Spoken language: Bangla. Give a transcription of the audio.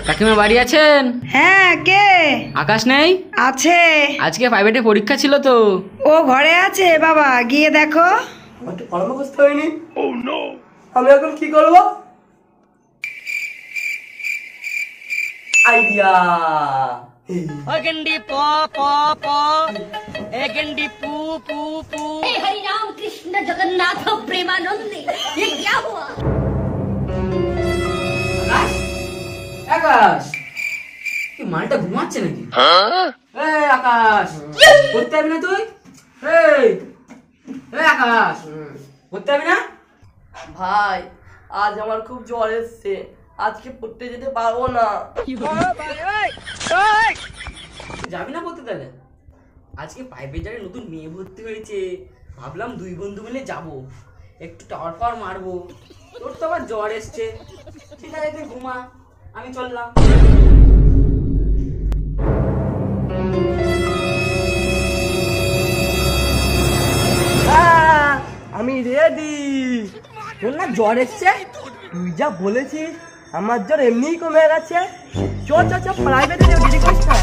কাকিমা বাড়ি আছেন? হ্যাঁ, কে? আকাশ নেই? আছে। আজকে প্রাইভেটে পরীক্ষা ছিল তো। ও ঘরে আছে বাবা, গিয়ে দেখো। আমার তো পড়ানো বুঝতে হয়নি। আমি এখন কি করবো? আইডিয়া। गंडी पो पो पो ए गंडी पू पू पू। हरि राम कृष्ण जगन्नाथ प्रेमानंदी, ये क्या हुआ? আকাশ, কি মালটা ঘুমাচ্ছে নাকি? এই আকাশ, পড়তে যাবি না তুই? এই আকাশ, পড়তে যাবি না? ভাই, আজ আমার খুব জ্বর এসছে, আজকে পড়তে যেতে পারবো না। যাবি না পড়তে তাহলে? আজকে প্রাইভেটারে নতুন মেয়ে ভর্তি হয়েছে, ভাবলাম দুই বন্ধু মিলে যাব, একটু টাওয়ার পাওয়ার মারবো। তোর তো আবার জ্বর এসছে, ঠিক আছে তুই ঘুমা, আমি চললাম। আমি রেডি। তোর না জ্বর এসছে? তুই যা বলেছিস আমার জ্বর এমনিই কমে গেছে। চল চল চল, প্রাইভেটে দেরি করিস না।